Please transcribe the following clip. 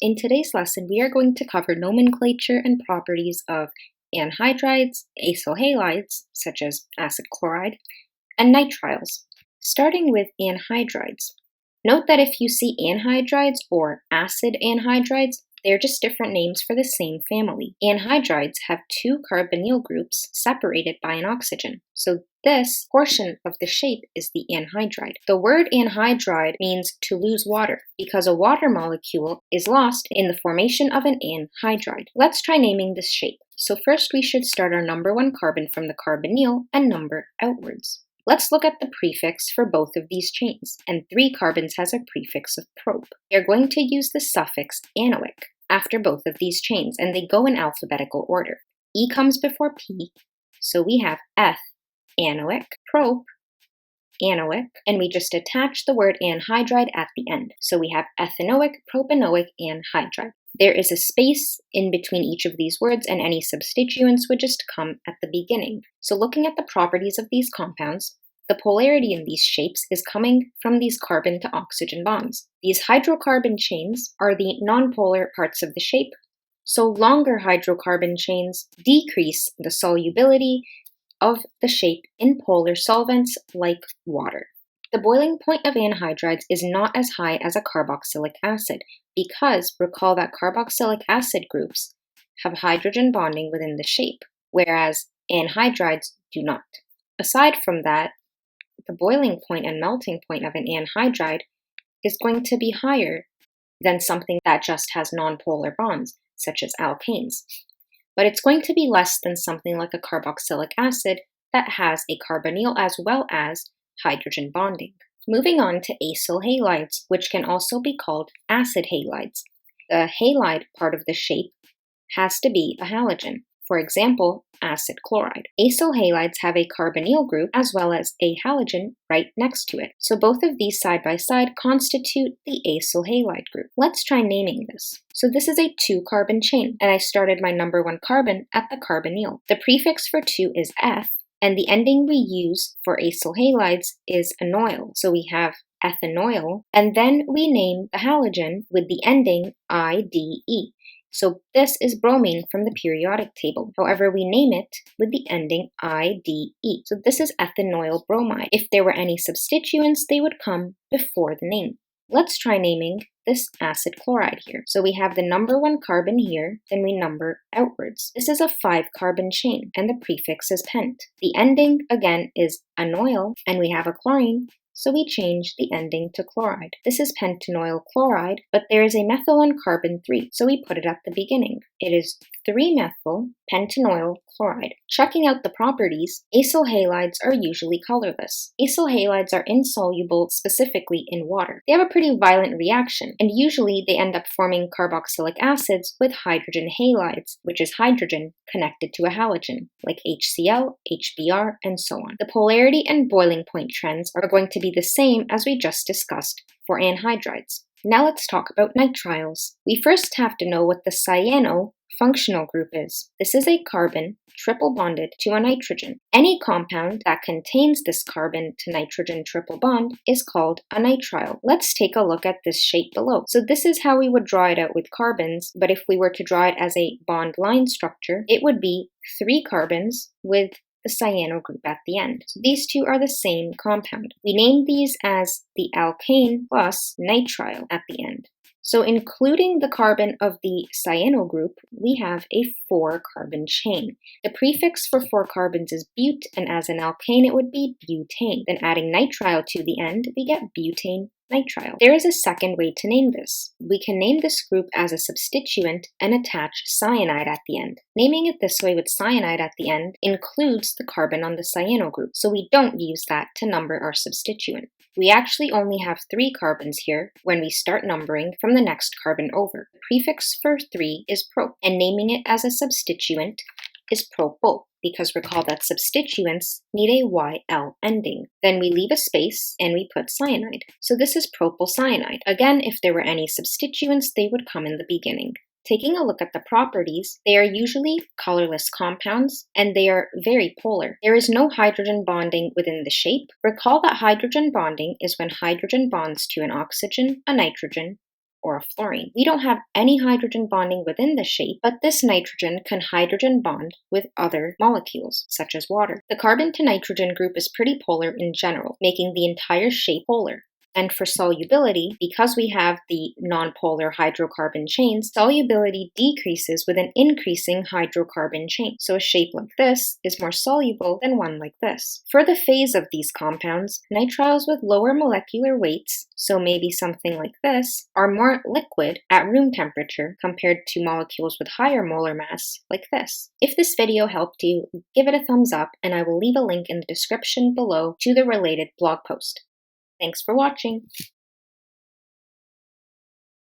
In today's lesson, we are going to cover nomenclature and properties of anhydrides, acyl halides, such as acid chloride, and nitriles. Starting with anhydrides. Note that if you see anhydrides or acid anhydrides, they're just different names for the same family. Anhydrides have two carbonyl groups separated by an oxygen. So this portion of the shape is the anhydride. The word anhydride means to lose water because a water molecule is lost in the formation of an anhydride. Let's try naming this shape. So first we should start our number one carbon from the carbonyl and number outwards. Let's look at the prefix for both of these chains, and 3 carbons has a prefix of prop. We are going to use the suffix anoic after both of these chains, and they go in alphabetical order. E comes before P, so we have eth, anoic, prop, anoic, and we just attach the word anhydride at the end. So we have ethanoic, propanoic, anhydride. There is a space in between each of these words, and any substituents would just come at the beginning. So looking at the properties of these compounds, the polarity in these shapes is coming from these carbon to oxygen bonds. These hydrocarbon chains are the nonpolar parts of the shape, so longer hydrocarbon chains decrease the solubility of the shape in polar solvents like water. The boiling point of anhydrides is not as high as a carboxylic acid because recall that carboxylic acid groups have hydrogen bonding within the shape, whereas anhydrides do not. Aside from that, the boiling point and melting point of an anhydride is going to be higher than something that just has nonpolar bonds, such as alkanes. But it's going to be less than something like a carboxylic acid that has a carbonyl as well as hydrogen bonding. Moving on to acyl halides, which can also be called acid halides. The halide part of the shape has to be a halogen. For example, acid chloride. Acyl halides have a carbonyl group as well as a halogen right next to it. So both of these side by side constitute the acyl halide group. Let's try naming this. So this is a 2-carbon chain, and I started my number 1 carbon at the carbonyl. The prefix for 2 is eth, and the ending we use for acyl halides is anoyl. So we have ethanoyl, and then we name the halogen with the ending IDE. So this is bromine from the periodic table. However, we name it with the ending IDE. So this is ethanoyl bromide. If there were any substituents, they would come before the name. Let's try naming this acid chloride here. So we have the number 1 carbon here, then we number outwards. This is a 5-carbon chain, and the prefix is pent. The ending, again, is anoyl, and we have a chlorine, so we change the ending to chloride. This is pentanoyl chloride, but there is a methyl on carbon 3, so we put it at the beginning. It is 3-methyl pentanoyl chloride. Checking out the properties, acyl halides are usually colorless. Acyl halides are insoluble specifically in water. They have a pretty violent reaction, and usually they end up forming carboxylic acids with hydrogen halides, which is hydrogen connected to a halogen, like HCl, HBr, and so on. The polarity and boiling point trends are going to be the same as we just discussed for anhydrides. Now let's talk about nitriles. We first have to know what the cyano functional group is. This is a carbon triple bonded to a nitrogen. Any compound that contains this carbon to nitrogen triple bond is called a nitrile. Let's take a look at this shape below. So this is how we would draw it out with carbons, but if we were to draw it as a bond line structure, it would be 3 carbons with the cyano group at the end. So these two are the same compound. We name these as the alkane plus nitrile at the end. So including the carbon of the cyano group, we have a 4-carbon chain. The prefix for 4 carbons is but, and as an alkane it would be butane. Then adding nitrile to the end, we get butane nitrile. There is a second way to name this. We can name this group as a substituent and attach cyanide at the end. Naming it this way with cyanide at the end includes the carbon on the cyano group, so we don't use that to number our substituent. We actually only have 3 carbons here when we start numbering from the next carbon over. The prefix for 3 is prop, and naming it as a substituent is propyl, because recall that substituents need a YL ending. Then we leave a space and we put cyanide. So this is propyl cyanide. Again, if there were any substituents, they would come in the beginning. Taking a look at the properties, they are usually colorless compounds and they are very polar. There is no hydrogen bonding within the shape. Recall that hydrogen bonding is when hydrogen bonds to an oxygen, a nitrogen, or a fluorine. We don't have any hydrogen bonding within the shape, but this nitrogen can hydrogen bond with other molecules, such as water. The carbon to nitrogen group is pretty polar in general, making the entire shape polar. And for solubility, because we have the nonpolar hydrocarbon chains, solubility decreases with an increasing hydrocarbon chain. So a shape like this is more soluble than one like this. For the phase of these compounds, nitriles with lower molecular weights, so maybe something like this, are more liquid at room temperature compared to molecules with higher molar mass like this. If this video helped you, give it a thumbs up, and I will leave a link in the description below to the related blog post. Thanks for watching.